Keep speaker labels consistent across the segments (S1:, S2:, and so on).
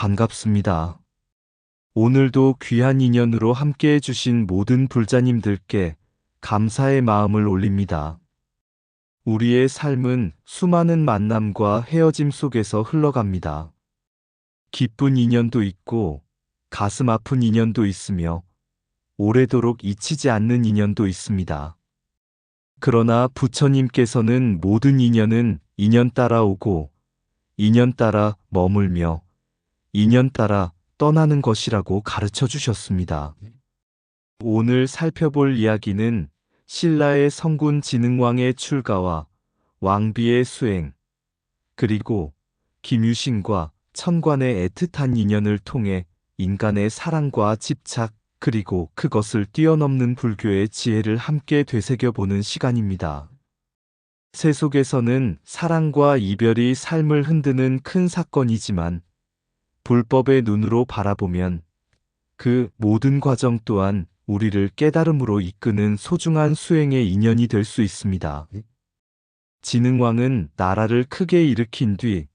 S1: 반갑습니다. 오늘도 귀한 인연으로 함께 해주신 모든 불자님들께 감사의 마음을 올립니다. 우리의 삶은 수많은 만남과 헤어짐 속에서 흘러갑니다. 기쁜 인연도 있고 가슴 아픈 인연도 있으며 오래도록 잊히지 않는 인연도 있습니다. 그러나 부처님께서는 모든 인연은 인연 따라 오고 인연 따라 머물며 인연 따라 떠나는 것이라고 가르쳐 주셨습니다. 오늘 살펴볼 이야기는 신라의 성군 진흥왕의 출가와 왕비의 수행, 그리고 김유신과 천관의 애틋한 인연을 통해 인간의 사랑과 집착, 그리고 그것을 뛰어넘는 불교의 지혜를 함께 되새겨보는 시간입니다. 세속에서는 사랑과 이별이 삶을 흔드는 큰 사건이지만 불법의 눈으로 바라보면 그 모든 과정 또한 우리를 깨달음으로 이끄는 소중한 수행의 인연이 될 수 있습니다. 진흥왕은 나라를 크게 일으킨 뒤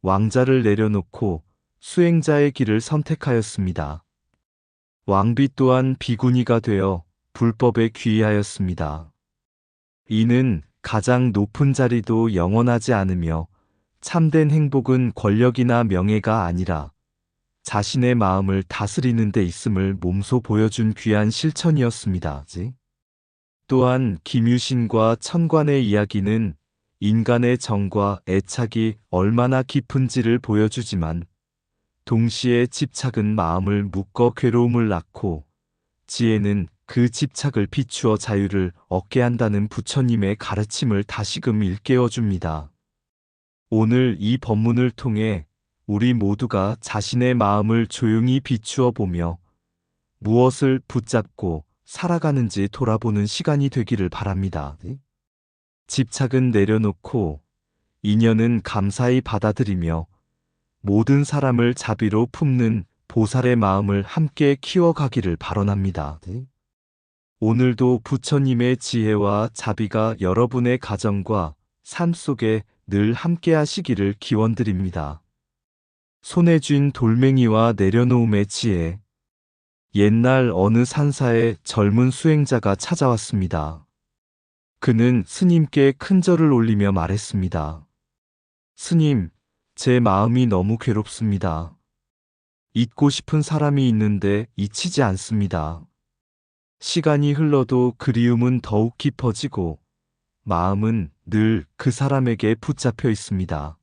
S1: 왕자를 내려놓고 수행자의 길을 선택하였습니다. 왕비 또한 비구니가 되어 불법에 귀의하였습니다. 이는 가장 높은 자리도 영원하지 않으며 참된 행복은 권력이나 명예가 아니라 자신의 마음을 다스리는 데 있음을 몸소 보여준 귀한 실천이었습니다. 또한 김유신과 천관의 이야기는 인간의 정과 애착이 얼마나 깊은지를 보여주지만 동시에 집착은 마음을 묶어 괴로움을 낳고 지혜는 그 집착을 비추어 자유를 얻게 한다는 부처님의 가르침을 다시금 일깨워 줍니다. 오늘 이 법문을 통해 우리 모두가 자신의 마음을 조용히 비추어 보며 무엇을 붙잡고 살아가는지 돌아보는 시간이 되기를 바랍니다. 집착은 내려놓고 인연은 감사히 받아들이며 모든 사람을 자비로 품는 보살의 마음을 함께 키워가기를 발언합니다. 오늘도 부처님의 지혜와 자비가 여러분의 가정과 삶 속에 늘 함께 하시기를 기원드립니다. 손에 쥔 돌멩이와 내려놓음의 지혜. 옛날 어느 산사에 젊은 수행자가 찾아왔습니다. 그는 스님께 큰 절을 올리며 말했습니다. 스님, 제 마음이 너무 괴롭습니다. 잊고 싶은 사람이 있는데 잊히지 않습니다. 시간이 흘러도 그리움은 더욱 깊어지고 마음은 늘 그 사람에게 붙잡혀 있습니다.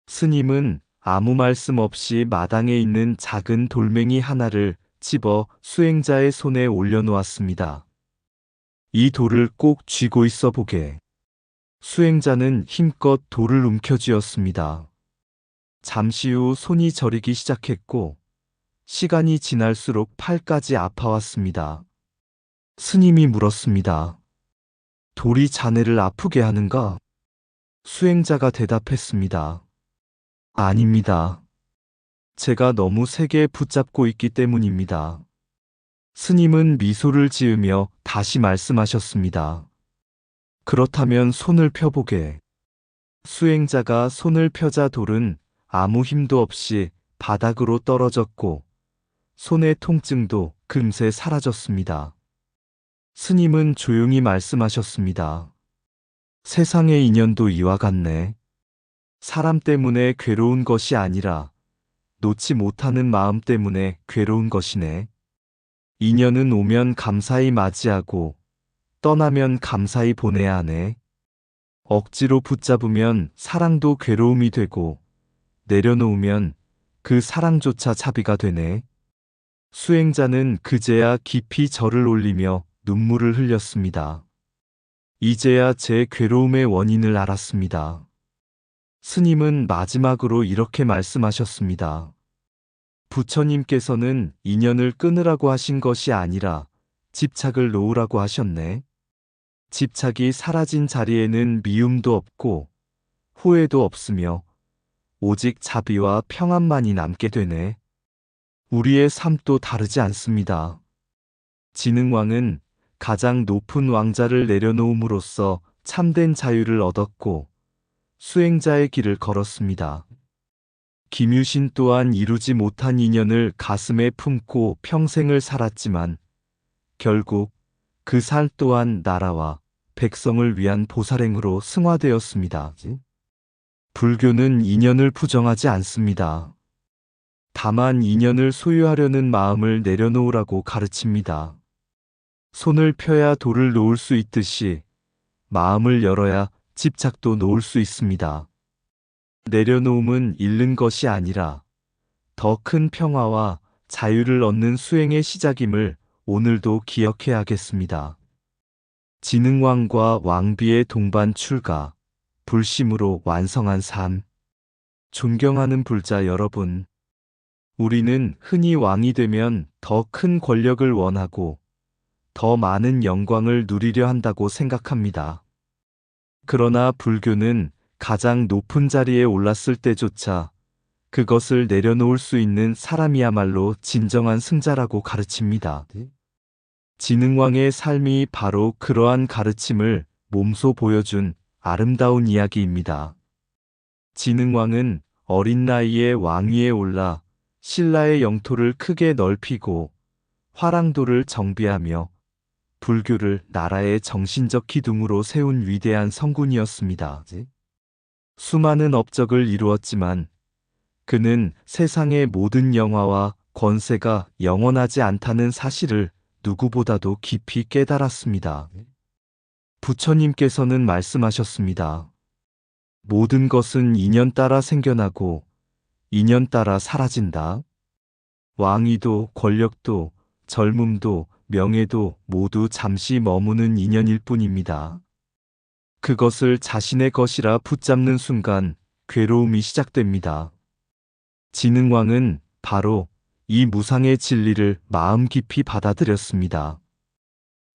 S1: 스님은 아무 말씀 없이 마당에 있는 작은 돌멩이 하나를 집어 수행자의 손에 올려놓았습니다. 이 돌을 꼭 쥐고 있어 보게. 수행자는 힘껏 돌을 움켜쥐었습니다. 잠시 후 손이 저리기 시작했고 시간이 지날수록 팔까지 아파왔습니다. 스님이 물었습니다. 돌이 자네를 아프게 하는가? 수행자가 대답했습니다. 아닙니다. 제가 너무 세게 붙잡고 있기 때문입니다. 스님은 미소를 지으며 다시 말씀하셨습니다. 그렇다면 손을 펴보게. 수행자가 손을 펴자 돌은 아무 힘도 없이 바닥으로 떨어졌고 손의 통증도 금세 사라졌습니다. 스님은 조용히 말씀하셨습니다. 세상의 인연도 이와 같네. 사람 때문에 괴로운 것이 아니라 놓지 못하는 마음 때문에 괴로운 것이네. 인연은 오면 감사히 맞이하고 떠나면 감사히 보내야 하네. 억지로 붙잡으면 사랑도 괴로움이 되고 내려놓으면 그 사랑조차 자비가 되네. 수행자는 그제야 깊이 절을 올리며 눈물을 흘렸습니다. 이제야 제 괴로움의 원인을 알았습니다. 스님은 마지막으로 이렇게 말씀하셨습니다. 부처님께서는 인연을 끊으라고 하신 것이 아니라 집착을 놓으라고 하셨네. 집착이 사라진 자리에는 미움도 없고 후회도 없으며 오직 자비와 평안만이 남게 되네. 우리의 삶도 다르지 않습니다. 진흥왕은 가장 높은 왕자를 내려놓음으로써 참된 자유를 얻었고 수행자의 길을 걸었습니다. 김유신 또한 이루지 못한 인연을 가슴에 품고 평생을 살았지만 결국 그 살 또한 나라와 백성을 위한 보살행으로 승화되었습니다. 불교는 인연을 부정하지 않습니다. 다만 인연을 소유하려는 마음을 내려놓으라고 가르칩니다. 손을 펴야 돌을 놓을 수 있듯이 마음을 열어야 집착도 놓을 수 있습니다. 내려놓음은 잃는 것이 아니라 더 큰 평화와 자유를 얻는 수행의 시작임을 오늘도 기억해야겠습니다. 진흥왕과 왕비의 동반 출가, 불심으로 완성한 삶. 존경하는 불자 여러분, 우리는 흔히 왕이 되면 더 큰 권력을 원하고 더 많은 영광을 누리려 한다고 생각합니다. 그러나 불교는 가장 높은 자리에 올랐을 때조차 그것을 내려놓을 수 있는 사람이야말로 진정한 승자라고 가르칩니다. 진흥왕의 삶이 바로 그러한 가르침을 몸소 보여준 아름다운 이야기입니다. 진흥왕은 어린 나이에 왕위에 올라 신라의 영토를 크게 넓히고 화랑도를 정비하며 불교를 나라의 정신적 기둥으로 세운 위대한 성군이었습니다. 수많은 업적을 이루었지만 그는 세상의 모든 영화와 권세가 영원하지 않다는 사실을 누구보다도 깊이 깨달았습니다. 부처님께서는 말씀하셨습니다. 모든 것은 인연 따라 생겨나고 인연 따라 사라진다. 왕위도 권력도 젊음도 명예도 모두 잠시 머무는 인연일 뿐입니다. 그것을 자신의 것이라 붙잡는 순간 괴로움이 시작됩니다. 진흥왕은 바로 이 무상의 진리를 마음 깊이 받아들였습니다.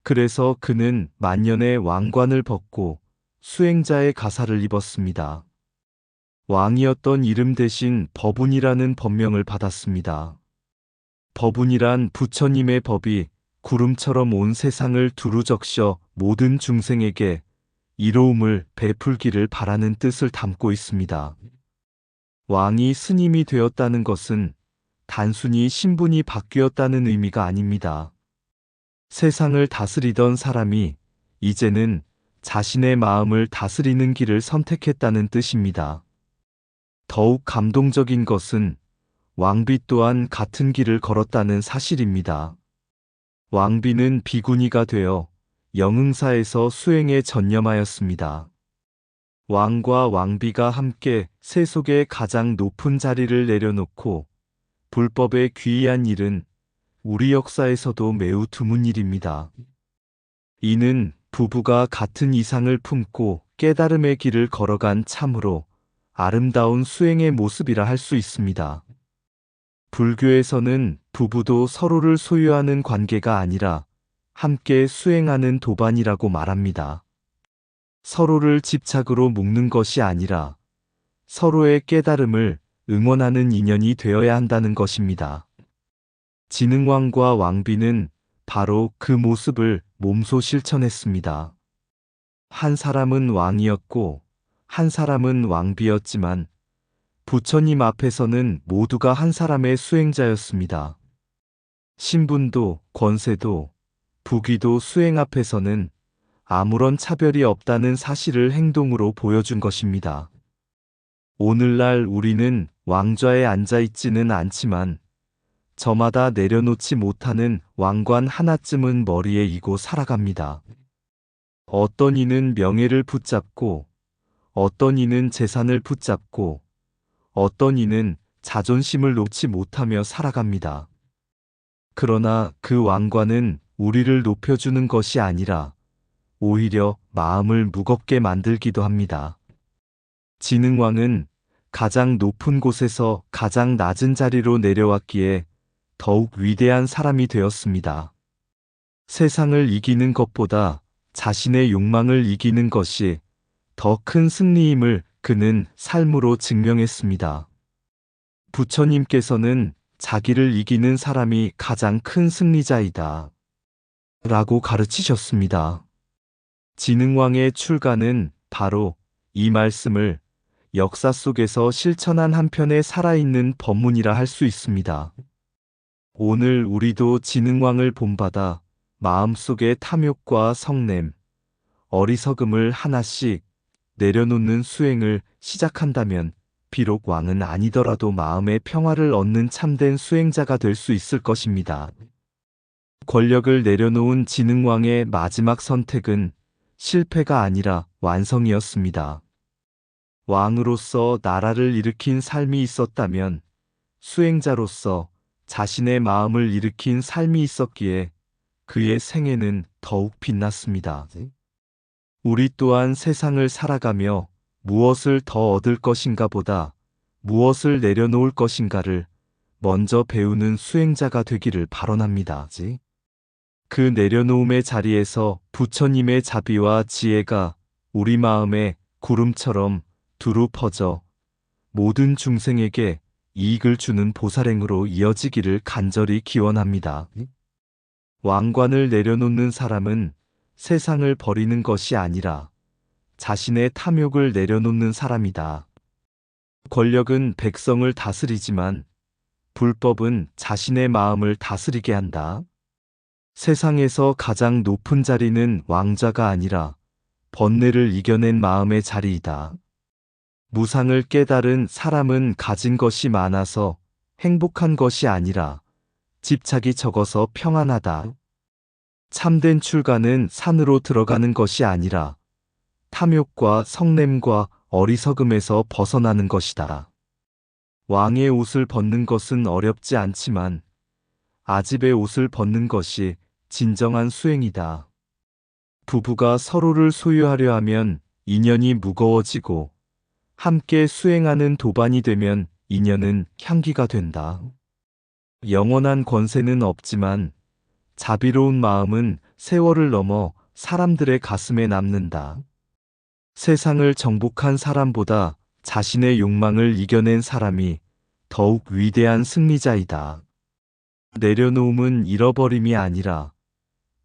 S1: 그래서 그는 만년의 왕관을 벗고 수행자의 가사를 입었습니다. 왕이었던 이름 대신 법운이라는 법명을 받았습니다. 법운이란 부처님의 법이 구름처럼 온 세상을 두루 적셔 모든 중생에게 이로움을 베풀기를 바라는 뜻을 담고 있습니다. 왕이 스님이 되었다는 것은 단순히 신분이 바뀌었다는 의미가 아닙니다. 세상을 다스리던 사람이 이제는 자신의 마음을 다스리는 길을 선택했다는 뜻입니다. 더욱 감동적인 것은 왕비 또한 같은 길을 걸었다는 사실입니다. 왕비는 비구니가 되어 영흥사에서 수행에 전념하였습니다. 왕과 왕비가 함께 세속의 가장 높은 자리를 내려놓고 불법에 귀의한 일은 우리 역사에서도 매우 드문 일입니다. 이는 부부가 같은 이상을 품고 깨달음의 길을 걸어간 참으로 아름다운 수행의 모습이라 할 수 있습니다. 불교에서는 부부도 서로를 소유하는 관계가 아니라 함께 수행하는 도반이라고 말합니다. 서로를 집착으로 묶는 것이 아니라 서로의 깨달음을 응원하는 인연이 되어야 한다는 것입니다. 진흥왕과 왕비는 바로 그 모습을 몸소 실천했습니다. 한 사람은 왕이었고 한 사람은 왕비였지만 부처님 앞에서는 모두가 한 사람의 수행자였습니다. 신분도 권세도 부귀도 수행 앞에서는 아무런 차별이 없다는 사실을 행동으로 보여준 것입니다. 오늘날 우리는 왕좌에 앉아 있지는 않지만 저마다 내려놓지 못하는 왕관 하나쯤은 머리에 이고 살아갑니다. 어떤 이는 명예를 붙잡고 어떤 이는 재산을 붙잡고 어떤 이는 자존심을 놓지 못하며 살아갑니다. 그러나 그 왕관은 우리를 높여주는 것이 아니라 오히려 마음을 무겁게 만들기도 합니다. 진흥왕은 가장 높은 곳에서 가장 낮은 자리로 내려왔기에 더욱 위대한 사람이 되었습니다. 세상을 이기는 것보다 자신의 욕망을 이기는 것이 더 큰 승리임을 그는 삶으로 증명했습니다. 부처님께서는 자기를 이기는 사람이 가장 큰 승리자이다 라고 가르치셨습니다. 진흥왕의 출가는 바로 이 말씀을 역사 속에서 실천한 한편의 살아있는 법문이라 할 수 있습니다. 오늘 우리도 지능왕을 본받아 마음속의 탐욕과 성냄, 어리석음을 하나씩 내려놓는 수행을 시작한다면 비록 왕은 아니더라도 마음의 평화를 얻는 참된 수행자가 될 수 있을 것입니다. 권력을 내려놓은 지능왕의 마지막 선택은 실패가 아니라 완성이었습니다. 왕으로서 나라를 일으킨 삶이 있었다면 수행자로서 자신의 마음을 일으킨 삶이 있었기에 그의 생애는 더욱 빛났습니다. 우리 또한 세상을 살아가며 무엇을 더 얻을 것인가 보다 무엇을 내려놓을 것인가를 먼저 배우는 수행자가 되기를 발언합니다. 그 내려놓음의 자리에서 부처님의 자비와 지혜가 우리 마음에 구름처럼 두루 퍼져 모든 중생에게 이익을 주는 보살행으로 이어지기를 간절히 기원합니다. 왕관을 내려놓는 사람은 세상을 버리는 것이 아니라 자신의 탐욕을 내려놓는 사람이다. 권력은 백성을 다스리지만 불법은 자신의 마음을 다스리게 한다. 세상에서 가장 높은 자리는 왕자가 아니라 번뇌를 이겨낸 마음의 자리이다. 무상을 깨달은 사람은 가진 것이 많아서 행복한 것이 아니라 집착이 적어서 평안하다. 참된 출가는 산으로 들어가는 것이 아니라 탐욕과 성냄과 어리석음에서 벗어나는 것이다. 왕의 옷을 벗는 것은 어렵지 않지만 아집의 옷을 벗는 것이 진정한 수행이다. 부부가 서로를 소유하려 하면 인연이 무거워지고 함께 수행하는 도반이 되면 인연은 향기가 된다. 영원한 권세는 없지만 자비로운 마음은 세월을 넘어 사람들의 가슴에 남는다. 세상을 정복한 사람보다 자신의 욕망을 이겨낸 사람이 더욱 위대한 승리자이다. 내려놓음은 잃어버림이 아니라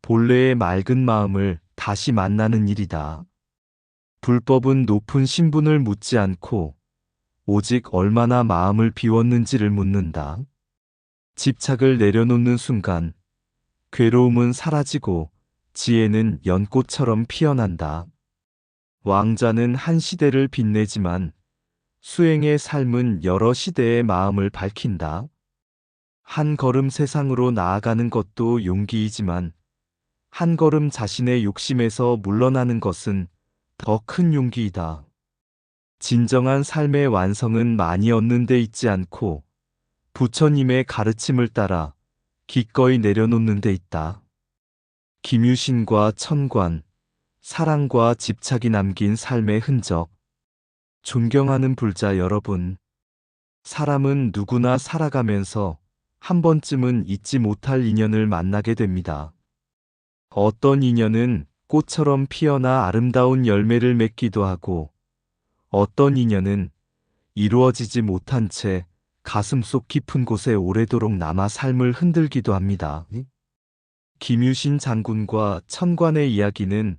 S1: 본래의 맑은 마음을 다시 만나는 일이다. 불법은 높은 신분을 묻지 않고 오직 얼마나 마음을 비웠는지를 묻는다. 집착을 내려놓는 순간 괴로움은 사라지고 지혜는 연꽃처럼 피어난다. 왕자는 한 시대를 빛내지만 수행의 삶은 여러 시대의 마음을 밝힌다. 한 걸음 세상으로 나아가는 것도 용기이지만 한 걸음 자신의 욕심에서 물러나는 것은 더 큰 용기이다. 진정한 삶의 완성은 많이 얻는 데 있지 않고 부처님의 가르침을 따라 기꺼이 내려놓는 데 있다. 김유신과 천관, 사랑과 집착이 남긴 삶의 흔적. 존경하는 불자 여러분, 사람은 누구나 살아가면서 한 번쯤은 잊지 못할 인연을 만나게 됩니다. 어떤 인연은 꽃처럼 피어나 아름다운 열매를 맺기도 하고 어떤 인연은 이루어지지 못한 채 가슴속 깊은 곳에 오래도록 남아 삶을 흔들기도 합니다. 김유신 장군과 천관의 이야기는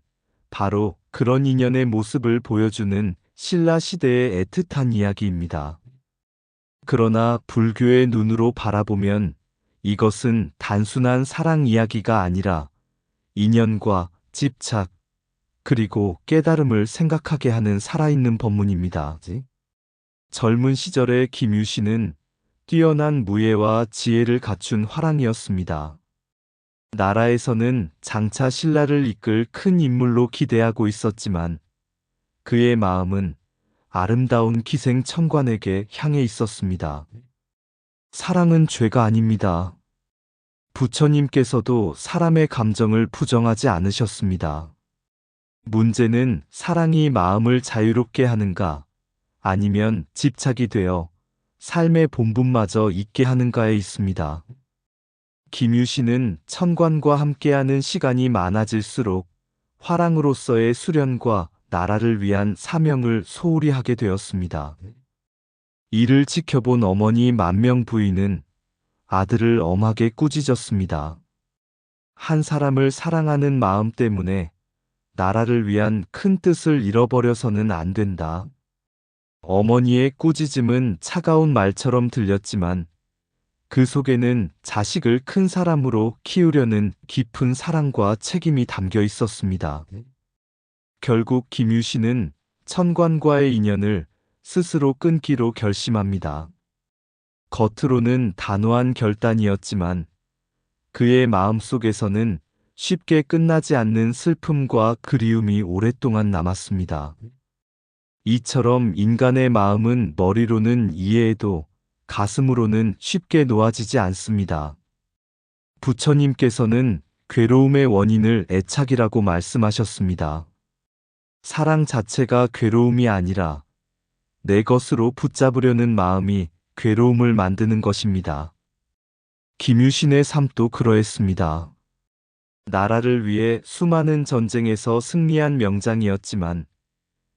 S1: 바로 그런 인연의 모습을 보여주는 신라 시대의 애틋한 이야기입니다. 그러나 불교의 눈으로 바라보면 이것은 단순한 사랑 이야기가 아니라 인연과 집착, 그리고 깨달음을 생각하게 하는 살아있는 법문입니다. 젊은 시절의 김유신은 뛰어난 무예와 지혜를 갖춘 화랑이었습니다. 나라에서는 장차 신라를 이끌 큰 인물로 기대하고 있었지만 그의 마음은 아름다운 기생 천관에게 향해 있었습니다. 사랑은 죄가 아닙니다. 부처님께서도 사람의 감정을 부정하지 않으셨습니다. 문제는 사랑이 마음을 자유롭게 하는가, 아니면 집착이 되어 삶의 본분마저 잊게 하는가에 있습니다. 김유신은 천관과 함께하는 시간이 많아질수록 화랑으로서의 수련과 나라를 위한 사명을 소홀히 하게 되었습니다. 이를 지켜본 어머니 만명 부인은 아들을 엄하게 꾸짖었습니다. 한 사람을 사랑하는 마음 때문에 나라를 위한 큰 뜻을 잃어버려서는 안 된다. 어머니의 꾸짖음은 차가운 말처럼 들렸지만 그 속에는 자식을 큰 사람으로 키우려는 깊은 사랑과 책임이 담겨 있었습니다. 결국 김유신은 천관과의 인연을 스스로 끊기로 결심합니다. 겉으로는 단호한 결단이었지만 그의 마음속에서는 쉽게 끝나지 않는 슬픔과 그리움이 오랫동안 남았습니다. 이처럼 인간의 마음은 머리로는 이해해도 가슴으로는 쉽게 놓아지지 않습니다. 부처님께서는 괴로움의 원인을 애착이라고 말씀하셨습니다. 사랑 자체가 괴로움이 아니라 내 것으로 붙잡으려는 마음이 괴로움을 만드는 것입니다. 김유신의 삶도 그러했습니다. 나라를 위해 수많은 전쟁에서 승리한 명장이었지만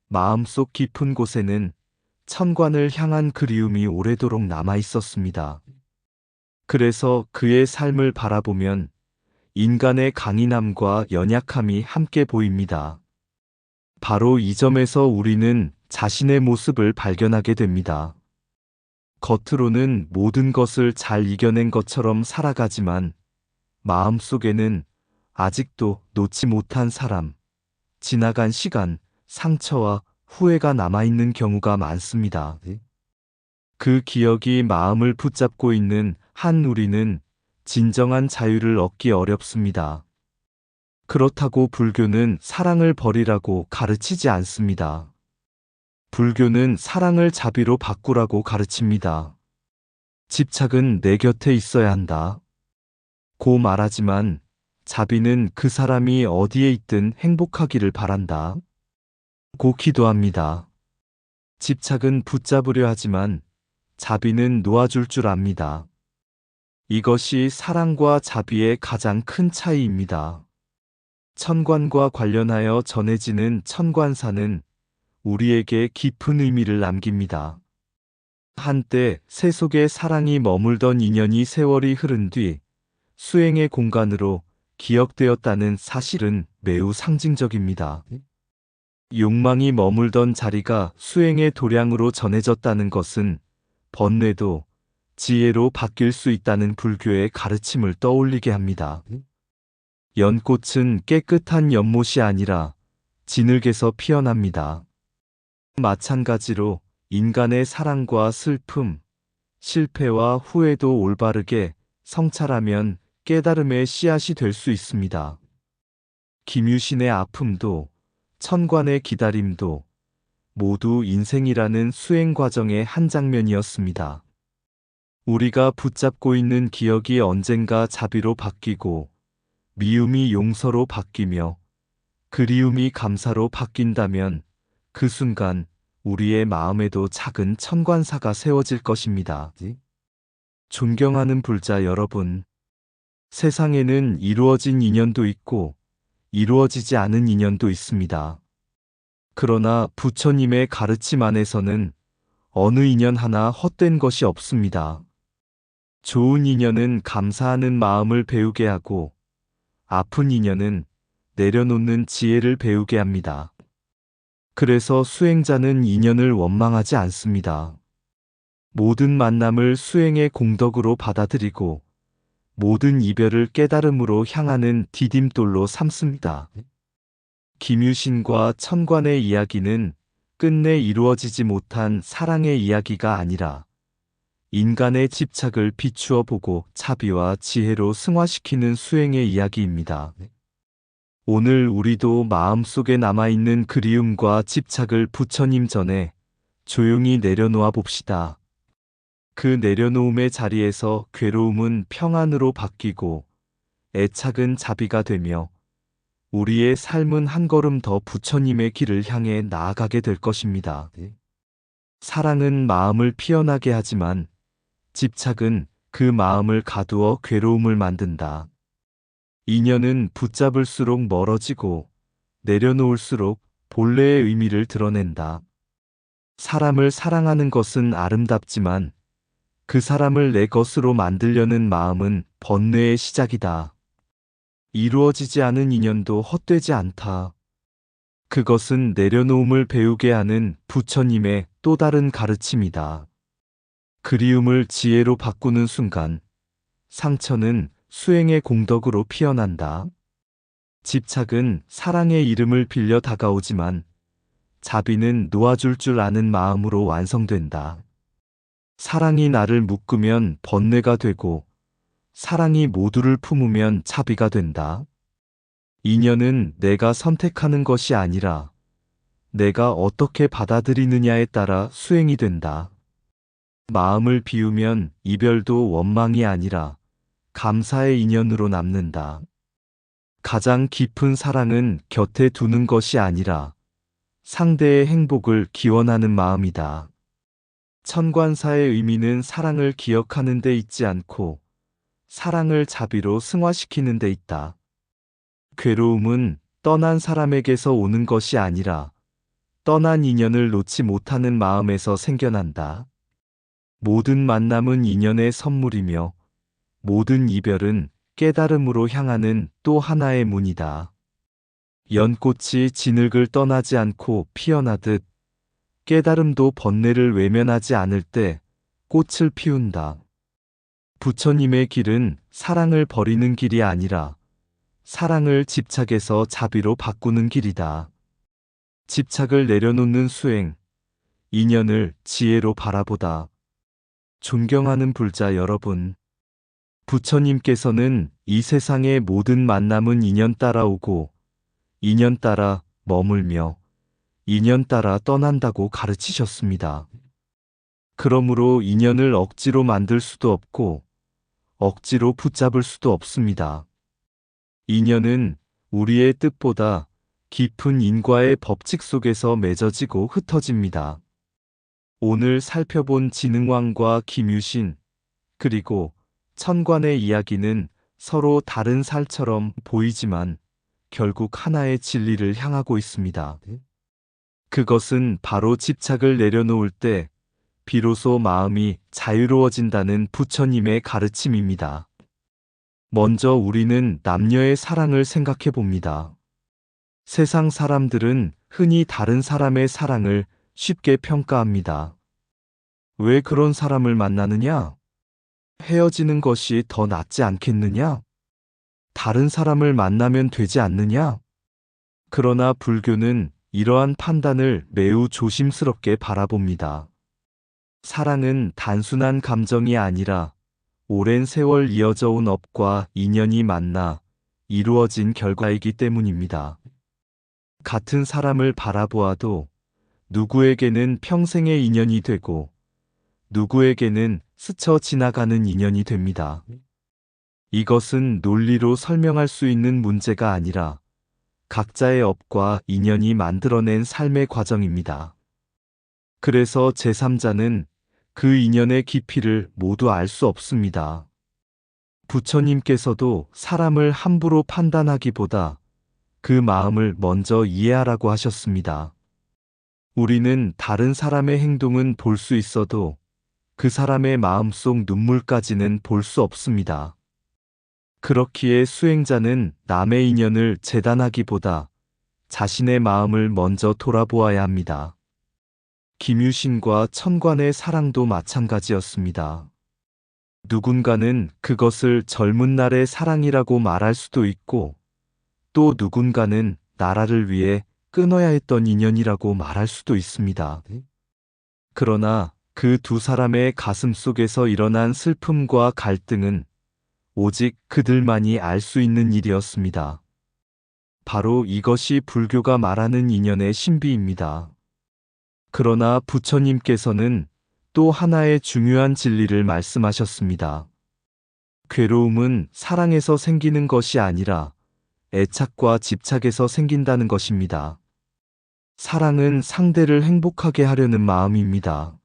S1: 마음속 깊은 곳에는 천관을 향한 그리움이 오래도록 남아 있었습니다. 그래서 그의 삶을 바라보면 인간의 강인함과 연약함이 함께 보입니다. 바로 이 점에서 우리는 자신의 모습을 발견하게 됩니다. 겉으로는 모든 것을 잘 이겨낸 것처럼 살아가지만 마음속에는 아직도 놓지 못한 사람, 지나간 시간, 상처와 후회가 남아있는 경우가 많습니다. 그 기억이 마음을 붙잡고 있는 한 우리는 진정한 자유를 얻기 어렵습니다. 그렇다고 불교는 사랑을 버리라고 가르치지 않습니다. 불교는 사랑을 자비로 바꾸라고 가르칩니다. 집착은 내 곁에 있어야 한다. 고 말하지만 자비는 그 사람이 어디에 있든 행복하기를 바란다. 고 기도합니다. 집착은 붙잡으려 하지만 자비는 놓아줄 줄 압니다. 이것이 사랑과 자비의 가장 큰 차이입니다. 천관과 관련하여 전해지는 천관사는 우리에게 깊은 의미를 남깁니다. 한때 새 속에 사랑이 머물던 인연이 세월이 흐른 뒤 수행의 공간으로 기억되었다는 사실은 매우 상징적입니다. 욕망이 머물던 자리가 수행의 도량으로 전해졌다는 것은 번뇌도 지혜로 바뀔 수 있다는 불교의 가르침을 떠올리게 합니다. 연꽃은 깨끗한 연못이 아니라 진흙에서 피어납니다. 마찬가지로 인간의 사랑과 슬픔, 실패와 후회도 올바르게 성찰하면 깨달음의 씨앗이 될 수 있습니다. 김유신의 아픔도 천관의 기다림도 모두 인생이라는 수행 과정의 한 장면이었습니다. 우리가 붙잡고 있는 기억이 언젠가 자비로 바뀌고 미움이 용서로 바뀌며 그리움이 감사로 바뀐다면 그 순간 우리의 마음에도 작은 천관사가 세워질 것입니다. 존경하는 불자 여러분, 세상에는 이루어진 인연도 있고 이루어지지 않은 인연도 있습니다. 그러나 부처님의 가르침 안에서는 어느 인연 하나 헛된 것이 없습니다. 좋은 인연은 감사하는 마음을 배우게 하고 아픈 인연은 내려놓는 지혜를 배우게 합니다. 그래서 수행자는 인연을 원망하지 않습니다. 모든 만남을 수행의 공덕으로 받아들이고 모든 이별을 깨달음으로 향하는 디딤돌로 삼습니다. 김유신과 천관의 이야기는 끝내 이루어지지 못한 사랑의 이야기가 아니라 인간의 집착을 비추어 보고 자비와 지혜로 승화시키는 수행의 이야기입니다. 오늘 우리도 마음속에 남아있는 그리움과 집착을 부처님 전에 조용히 내려놓아 봅시다. 그 내려놓음의 자리에서 괴로움은 평안으로 바뀌고 애착은 자비가 되며 우리의 삶은 한 걸음 더 부처님의 길을 향해 나아가게 될 것입니다. 사랑은 마음을 피어나게 하지만 집착은 그 마음을 가두어 괴로움을 만든다. 인연은 붙잡을수록 멀어지고 내려놓을수록 본래의 의미를 드러낸다. 사람을 사랑하는 것은 아름답지만 그 사람을 내 것으로 만들려는 마음은 번뇌의 시작이다. 이루어지지 않은 인연도 헛되지 않다. 그것은 내려놓음을 배우게 하는 부처님의 또 다른 가르침이다. 그리움을 지혜로 바꾸는 순간 상처는 수행의 공덕으로 피어난다. 집착은 사랑의 이름을 빌려 다가오지만 자비는 놓아줄 줄 아는 마음으로 완성된다. 사랑이 나를 묶으면 번뇌가 되고 사랑이 모두를 품으면 자비가 된다. 인연은 내가 선택하는 것이 아니라 내가 어떻게 받아들이느냐에 따라 수행이 된다. 마음을 비우면 이별도 원망이 아니라 감사의 인연으로 남는다. 가장 깊은 사랑은 곁에 두는 것이 아니라 상대의 행복을 기원하는 마음이다. 천관사의 의미는 사랑을 기억하는 데 있지 않고 사랑을 자비로 승화시키는 데 있다. 괴로움은 떠난 사람에게서 오는 것이 아니라 떠난 인연을 놓지 못하는 마음에서 생겨난다. 모든 만남은 인연의 선물이며 모든 이별은 깨달음으로 향하는 또 하나의 문이다. 연꽃이 진흙을 떠나지 않고 피어나듯 깨달음도 번뇌를 외면하지 않을 때 꽃을 피운다. 부처님의 길은 사랑을 버리는 길이 아니라 사랑을 집착에서 자비로 바꾸는 길이다. 집착을 내려놓는 수행, 인연을 지혜로 바라보다. 존경하는 불자 여러분, 부처님께서는 이 세상의 모든 만남은 인연 따라 오고 인연 따라 머물며 인연 따라 떠난다고 가르치셨습니다. 그러므로 인연을 억지로 만들 수도 없고 억지로 붙잡을 수도 없습니다. 인연은 우리의 뜻보다 깊은 인과의 법칙 속에서 맺어지고 흩어집니다. 오늘 살펴본 진흥왕과 김유신, 그리고 천관의 이야기는 서로 다른 살처럼 보이지만 결국 하나의 진리를 향하고 있습니다. 그것은 바로 집착을 내려놓을 때 비로소 마음이 자유로워진다는 부처님의 가르침입니다. 먼저 우리는 남녀의 사랑을 생각해 봅니다. 세상 사람들은 흔히 다른 사람의 사랑을 쉽게 평가합니다. 왜 그런 사람을 만나느냐? 헤어지는 것이 더 낫지 않겠느냐? 다른 사람을 만나면 되지 않느냐? 그러나 불교는 이러한 판단을 매우 조심스럽게 바라봅니다. 사랑은 단순한 감정이 아니라 오랜 세월 이어져 온 업과 인연이 만나 이루어진 결과이기 때문입니다. 같은 사람을 바라보아도 누구에게는 평생의 인연이 되고 누구에게는 스쳐 지나가는 인연이 됩니다. 이것은 논리로 설명할 수 있는 문제가 아니라 각자의 업과 인연이 만들어낸 삶의 과정입니다. 그래서 제3자는 그 인연의 깊이를 모두 알 수 없습니다. 부처님께서도 사람을 함부로 판단하기보다 그 마음을 먼저 이해하라고 하셨습니다. 우리는 다른 사람의 행동은 볼 수 있어도 그 사람의 마음속 눈물까지는 볼 수 없습니다. 그렇기에 수행자는 남의 인연을 재단하기보다 자신의 마음을 먼저 돌아보아야 합니다. 김유신과 천관의 사랑도 마찬가지였습니다. 누군가는 그것을 젊은 날의 사랑이라고 말할 수도 있고 또 누군가는 나라를 위해 끊어야 했던 인연이라고 말할 수도 있습니다. 그러나 그 두 사람의 가슴 속에서 일어난 슬픔과 갈등은 오직 그들만이 알 수 있는 일이었습니다. 바로 이것이 불교가 말하는 인연의 신비입니다. 그러나 부처님께서는 또 하나의 중요한 진리를 말씀하셨습니다. 괴로움은 사랑에서 생기는 것이 아니라 애착과 집착에서 생긴다는 것입니다. 사랑은 상대를 행복하게 하려는 마음입니다.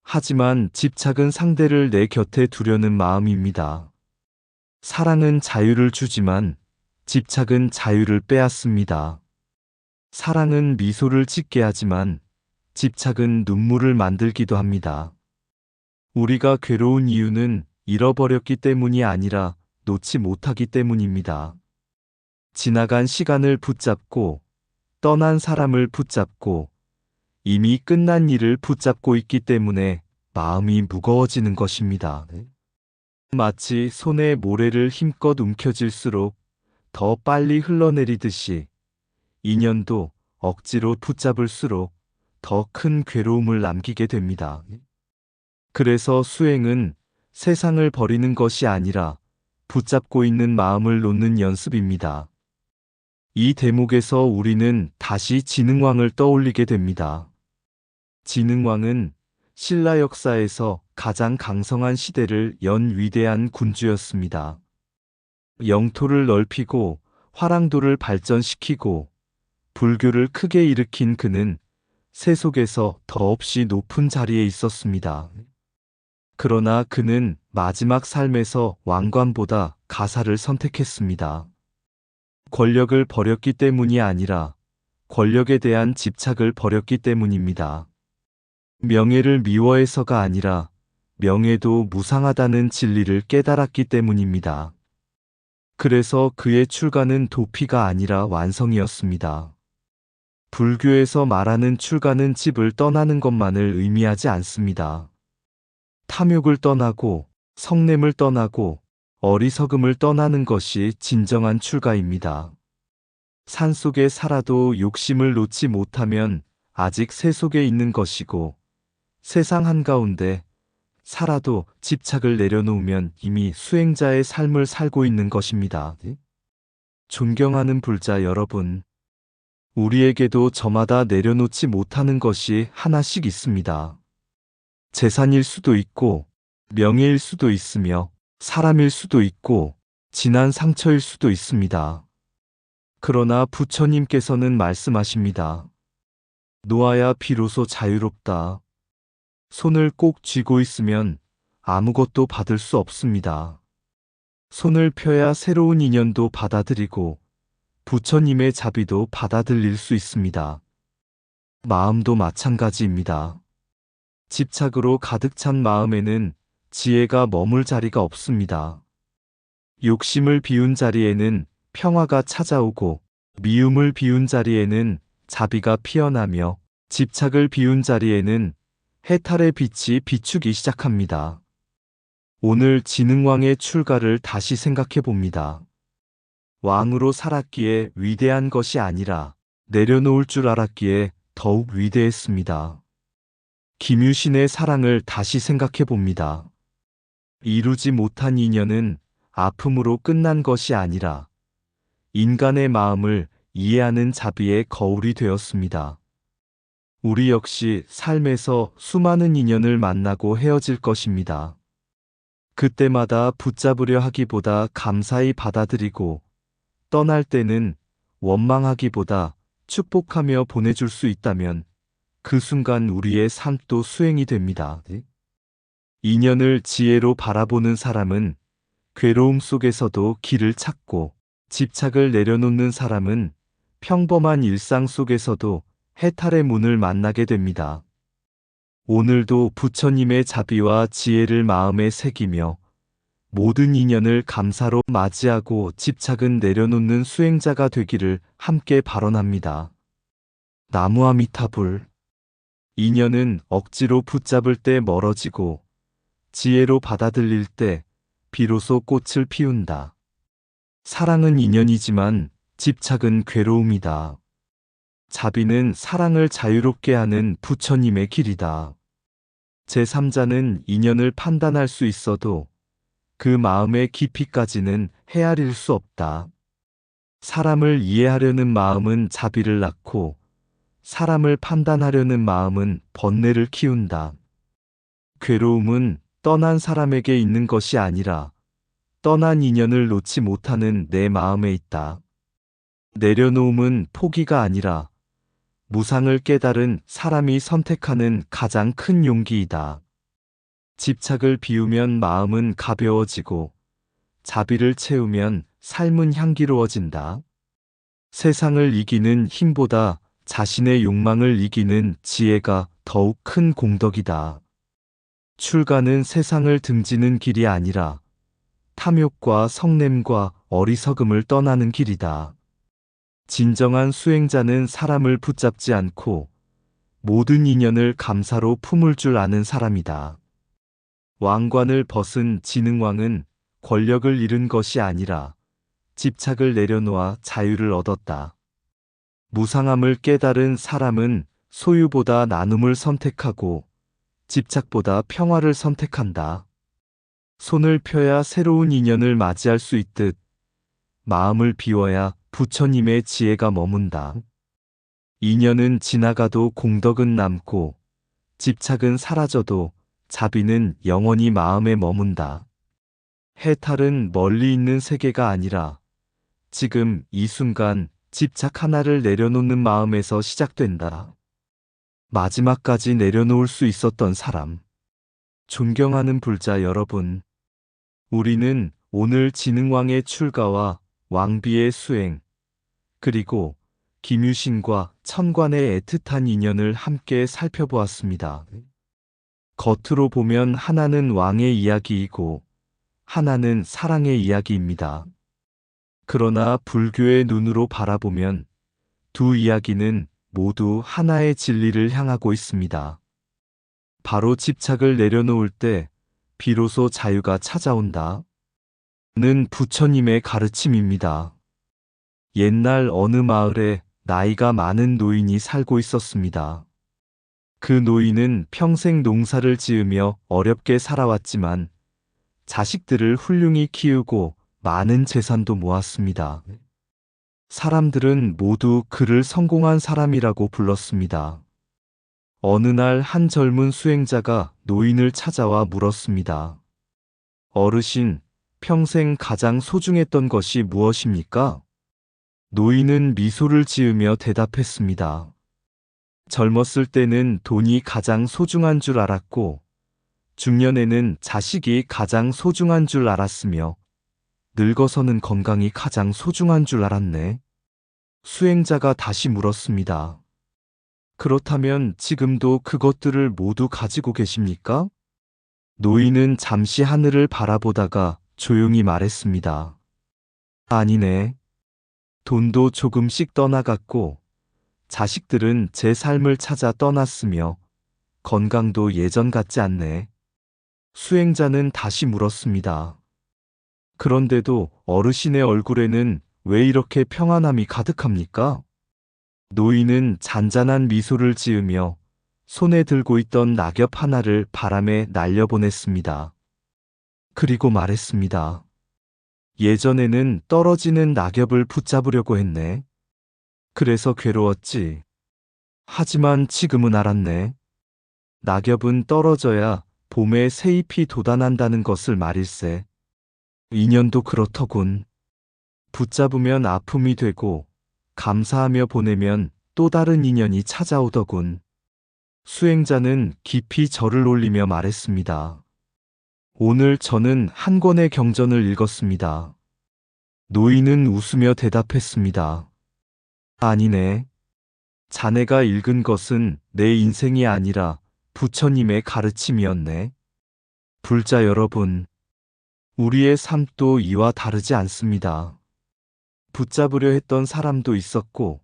S1: 하지만 집착은 상대를 내 곁에 두려는 마음입니다. 사랑은 자유를 주지만 집착은 자유를 빼앗습니다. 사랑은 미소를 짓게 하지만 집착은 눈물을 만들기도 합니다. 우리가 괴로운 이유는 잃어버렸기 때문이 아니라 놓지 못하기 때문입니다. 지나간 시간을 붙잡고 떠난 사람을 붙잡고 이미 끝난 일을 붙잡고 있기 때문에 마음이 무거워지는 것입니다. 마치 손에 모래를 힘껏 움켜쥘수록 더 빨리 흘러내리듯이 인연도 억지로 붙잡을수록 더 큰 괴로움을 남기게 됩니다. 그래서 수행은 세상을 버리는 것이 아니라 붙잡고 있는 마음을 놓는 연습입니다. 이 대목에서 우리는 다시 진흥왕을 떠올리게 됩니다. 진흥왕은 신라 역사에서 가장 강성한 시대를 연 위대한 군주였습니다. 영토를 넓히고 화랑도를 발전시키고 불교를 크게 일으킨 그는 세속에서 더없이 높은 자리에 있었습니다. 그러나 그는 마지막 삶에서 왕관보다 가사를 선택했습니다. 권력을 버렸기 때문이 아니라 권력에 대한 집착을 버렸기 때문입니다. 명예를 미워해서가 아니라 명예도 무상하다는 진리를 깨달았기 때문입니다. 그래서 그의 출가는 도피가 아니라 완성이었습니다. 불교에서 말하는 출가는 집을 떠나는 것만을 의미하지 않습니다. 탐욕을 떠나고 성냄을 떠나고 어리석음을 떠나는 것이 진정한 출가입니다. 산속에 살아도 욕심을 놓지 못하면 아직 세속에 있는 것이고, 세상 한가운데 살아도 집착을 내려놓으면 이미 수행자의 삶을 살고 있는 것입니다. 존경하는 불자 여러분, 우리에게도 저마다 내려놓지 못하는 것이 하나씩 있습니다. 재산일 수도 있고, 명예일 수도 있으며, 사람일 수도 있고, 지난 상처일 수도 있습니다. 그러나 부처님께서는 말씀하십니다. 놓아야 비로소 자유롭다. 손을 꼭 쥐고 있으면 아무것도 받을 수 없습니다. 손을 펴야 새로운 인연도 받아들이고 부처님의 자비도 받아들일 수 있습니다. 마음도 마찬가지입니다. 집착으로 가득 찬 마음에는 지혜가 머물 자리가 없습니다. 욕심을 비운 자리에는 평화가 찾아오고 미움을 비운 자리에는 자비가 피어나며 집착을 비운 자리에는 해탈의 빛이 비추기 시작합니다. 오늘 진흥왕의 출가를 다시 생각해 봅니다. 왕으로 살았기에 위대한 것이 아니라 내려놓을 줄 알았기에 더욱 위대했습니다. 김유신의 사랑을 다시 생각해 봅니다. 이루지 못한 인연은 아픔으로 끝난 것이 아니라 인간의 마음을 이해하는 자비의 거울이 되었습니다. 우리 역시 삶에서 수많은 인연을 만나고 헤어질 것입니다. 그때마다 붙잡으려 하기보다 감사히 받아들이고 떠날 때는 원망하기보다 축복하며 보내줄 수 있다면 그 순간 우리의 삶도 수행이 됩니다. 인연을 지혜로 바라보는 사람은 괴로움 속에서도 길을 찾고 집착을 내려놓는 사람은 평범한 일상 속에서도 해탈의 문을 만나게 됩니다. 오늘도 부처님의 자비와 지혜를 마음에 새기며 모든 인연을 감사로 맞이하고 집착은 내려놓는 수행자가 되기를 함께 발언합니다. 나무아미타불. 인연은 억지로 붙잡을 때 멀어지고 지혜로 받아들일 때 비로소 꽃을 피운다. 사랑은 인연이지만 집착은 괴로움이다. 자비는 사랑을 자유롭게 하는 부처님의 길이다. 제3자는 인연을 판단할 수 있어도 그 마음의 깊이까지는 헤아릴 수 없다. 사람을 이해하려는 마음은 자비를 낳고 사람을 판단하려는 마음은 번뇌를 키운다. 괴로움은 떠난 사람에게 있는 것이 아니라 떠난 인연을 놓지 못하는 내 마음에 있다. 내려놓음은 포기가 아니라 무상을 깨달은 사람이 선택하는 가장 큰 용기이다. 집착을 비우면 마음은 가벼워지고 자비를 채우면 삶은 향기로워진다. 세상을 이기는 힘보다 자신의 욕망을 이기는 지혜가 더욱 큰 공덕이다. 출가는 세상을 등지는 길이 아니라 탐욕과 성냄과 어리석음을 떠나는 길이다. 진정한 수행자는 사람을 붙잡지 않고 모든 인연을 감사로 품을 줄 아는 사람이다. 왕관을 벗은 지능왕은 권력을 잃은 것이 아니라 집착을 내려놓아 자유를 얻었다. 무상함을 깨달은 사람은 소유보다 나눔을 선택하고 집착보다 평화를 선택한다. 손을 펴야 새로운 인연을 맞이할 수 있듯 마음을 비워야 부처님의 지혜가 머문다. 인연은 지나가도 공덕은 남고 집착은 사라져도 자비는 영원히 마음에 머문다. 해탈은 멀리 있는 세계가 아니라 지금 이 순간 집착 하나를 내려놓는 마음에서 시작된다. 마지막까지 내려놓을 수 있었던 사람. 존경하는 불자 여러분, 우리는 오늘 지능왕의 출가와 왕비의 수행, 그리고 김유신과 천관의 애틋한 인연을 함께 살펴보았습니다. 겉으로 보면 하나는 왕의 이야기이고 하나는 사랑의 이야기입니다. 그러나 불교의 눈으로 바라보면 두 이야기는 모두 하나의 진리를 향하고 있습니다. 바로 집착을 내려놓을 때 비로소 자유가 찾아온다. 는 부처님의 가르침입니다. 옛날 어느 마을에 나이가 많은 노인이 살고 있었습니다. 그 노인은 평생 농사를 지으며 어렵게 살아왔지만 자식들을 훌륭히 키우고 많은 재산도 모았습니다. 사람들은 모두 그를 성공한 사람이라고 불렀습니다. 어느 날 한 젊은 수행자가 노인을 찾아와 물었습니다. 어르신, 평생 가장 소중했던 것이 무엇입니까? 노인은 미소를 지으며 대답했습니다. 젊었을 때는 돈이 가장 소중한 줄 알았고, 중년에는 자식이 가장 소중한 줄 알았으며, 늙어서는 건강이 가장 소중한 줄 알았네. 수행자가 다시 물었습니다. 그렇다면 지금도 그것들을 모두 가지고 계십니까? 노인은 잠시 하늘을 바라보다가 조용히 말했습니다. 아니네. 돈도 조금씩 떠나갔고, 자식들은 제 삶을 찾아 떠났으며, 건강도 예전 같지 않네. 수행자는 다시 물었습니다. 그런데도 어르신의 얼굴에는 왜 이렇게 평안함이 가득합니까? 노인은 잔잔한 미소를 지으며 손에 들고 있던 낙엽 하나를 바람에 날려보냈습니다. 그리고 말했습니다. 예전에는 떨어지는 낙엽을 붙잡으려고 했네. 그래서 괴로웠지. 하지만 지금은 알았네. 낙엽은 떨어져야 봄에 새잎이 돋아난다는 것을 말일세. 인연도 그렇더군. 붙잡으면 아픔이 되고 감사하며 보내면 또 다른 인연이 찾아오더군. 수행자는 깊이 절을 올리며 말했습니다. 오늘 저는 한 권의 경전을 읽었습니다. 노인은 웃으며 대답했습니다. 아니네. 자네가 읽은 것은 내 인생이 아니라 부처님의 가르침이었네. 불자 여러분, 우리의 삶도 이와 다르지 않습니다. 붙잡으려 했던 사람도 있었고,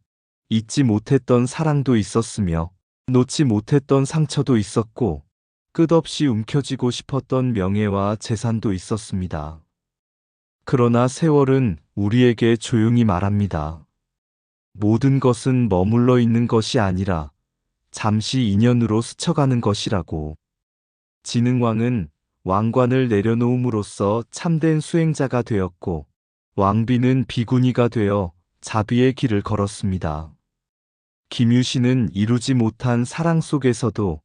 S1: 잊지 못했던 사랑도 있었으며, 놓지 못했던 상처도 있었고, 끝없이 움켜쥐고 싶었던 명예와 재산도 있었습니다. 그러나 세월은 우리에게 조용히 말합니다. 모든 것은 머물러 있는 것이 아니라 잠시 인연으로 스쳐가는 것이라고. 지능왕은 왕관을 내려놓음으로써 참된 수행자가 되었고, 왕비는 비구니가 되어 자비의 길을 걸었습니다. 김유신은 이루지 못한 사랑 속에서도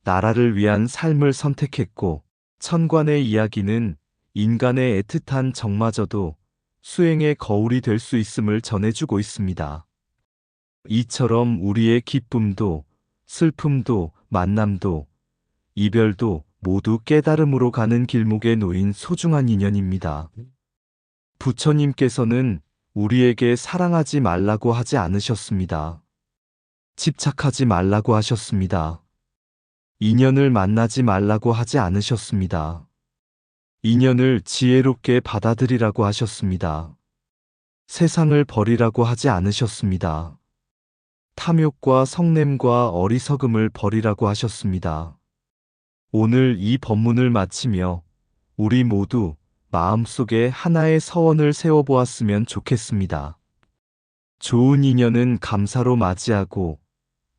S1: 나라를 위한 삶을 선택했고, 천관의 이야기는 인간의 애틋한 정마저도 수행의 거울이 될 수 있음을 전해주고 있습니다. 이처럼 우리의 기쁨도, 슬픔도, 만남도, 이별도 모두 깨달음으로 가는 길목에 놓인 소중한 인연입니다. 부처님께서는 우리에게 사랑하지 말라고 하지 않으셨습니다. 집착하지 말라고 하셨습니다. 인연을 만나지 말라고 하지 않으셨습니다. 인연을 지혜롭게 받아들이라고 하셨습니다. 세상을 버리라고 하지 않으셨습니다. 탐욕과 성냄과 어리석음을 버리라고 하셨습니다. 오늘 이 법문을 마치며 우리 모두 마음속에 하나의 서원을 세워보았으면 좋겠습니다. 좋은 인연은 감사로 맞이하고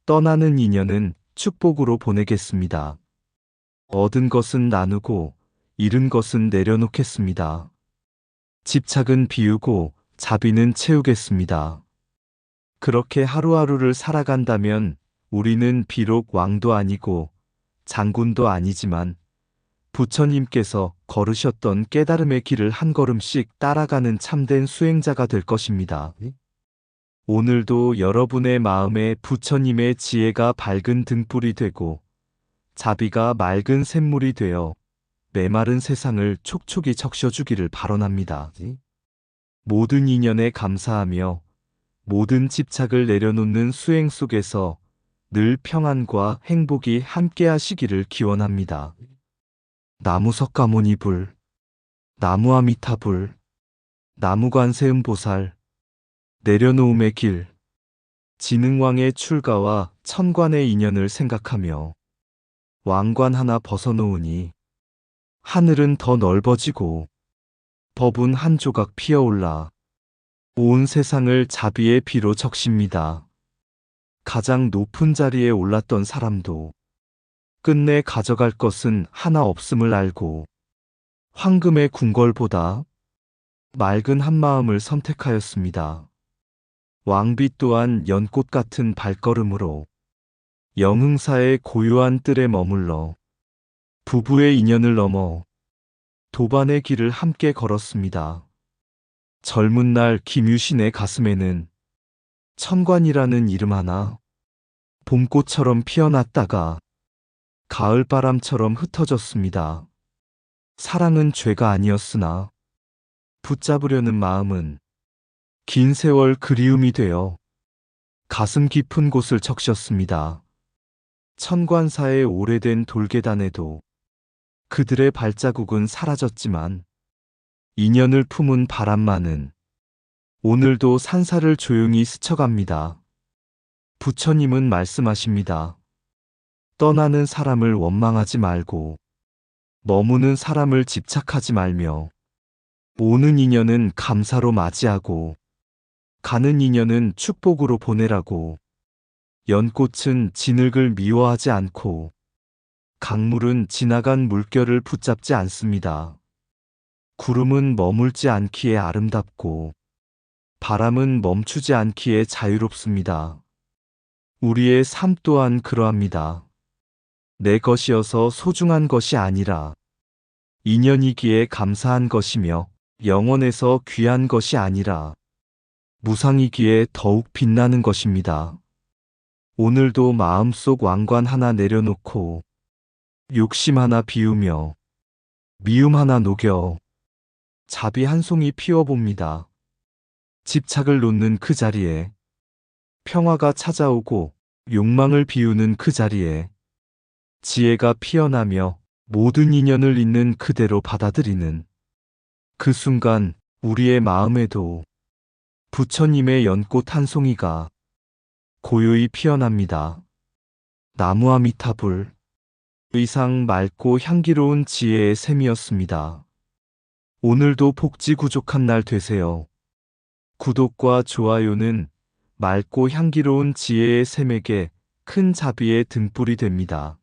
S1: 떠나는 인연은 축복으로 보내겠습니다. 얻은 것은 나누고 잃은 것은 내려놓겠습니다. 집착은 비우고 자비는 채우겠습니다. 그렇게 하루하루를 살아간다면 우리는 비록 왕도 아니고 장군도 아니지만 부처님께서 걸으셨던 깨달음의 길을 한 걸음씩 따라가는 참된 수행자가 될 것입니다. 오늘도 여러분의 마음에 부처님의 지혜가 밝은 등불이 되고 자비가 맑은 샘물이 되어 메마른 세상을 촉촉이 적셔주기를 발언합니다. 모든 인연에 감사하며 모든 집착을 내려놓는 수행 속에서 늘 평안과 행복이 함께 하시기를 기원합니다. 나무석가모니불, 나무아미타불, 나무관세음보살, 내려놓음의 길, 진흥왕의 출가와 천관의 인연을 생각하며 왕관 하나 벗어놓으니 하늘은 더 넓어지고 법은 한 조각 피어올라 온 세상을 자비의 비로 적십니다. 가장 높은 자리에 올랐던 사람도 끝내 가져갈 것은 하나 없음을 알고 황금의 궁궐보다 맑은 한마음을 선택하였습니다. 왕비 또한 연꽃 같은 발걸음으로 영흥사의 고요한 뜰에 머물러 부부의 인연을 넘어 도반의 길을 함께 걸었습니다. 젊은 날 김유신의 가슴에는 천관이라는 이름 하나 봄꽃처럼 피어났다가 가을바람처럼 흩어졌습니다. 사랑은 죄가 아니었으나 붙잡으려는 마음은 긴 세월 그리움이 되어 가슴 깊은 곳을 적셨습니다. 천관사의 오래된 돌계단에도 그들의 발자국은 사라졌지만 인연을 품은 바람만은 오늘도 산사를 조용히 스쳐갑니다. 부처님은 말씀하십니다. 떠나는 사람을 원망하지 말고 머무는 사람을 집착하지 말며 오는 인연은 감사로 맞이하고 가는 인연은 축복으로 보내라고. 연꽃은 진흙을 미워하지 않고 강물은 지나간 물결을 붙잡지 않습니다. 구름은 머물지 않기에 아름답고 바람은 멈추지 않기에 자유롭습니다. 우리의 삶 또한 그러합니다. 내 것이어서 소중한 것이 아니라 인연이기에 감사한 것이며 영원에서 귀한 것이 아니라 무상이기에 더욱 빛나는 것입니다. 오늘도 마음속 왕관 하나 내려놓고 욕심 하나 비우며 미움 하나 녹여 자비 한 송이 피워봅니다. 집착을 놓는 그 자리에 평화가 찾아오고 욕망을 비우는 그 자리에 지혜가 피어나며 모든 인연을 있는 그대로 받아들이는 그 순간 우리의 마음에도 부처님의 연꽃 한 송이가 고요히 피어납니다. 나무아미타불, 의상 맑고 향기로운 지혜의 샘이었습니다. 오늘도 복지 구족한 날 되세요. 구독과 좋아요는 맑고 향기로운 지혜의 샘에게 큰 자비의 등불이 됩니다.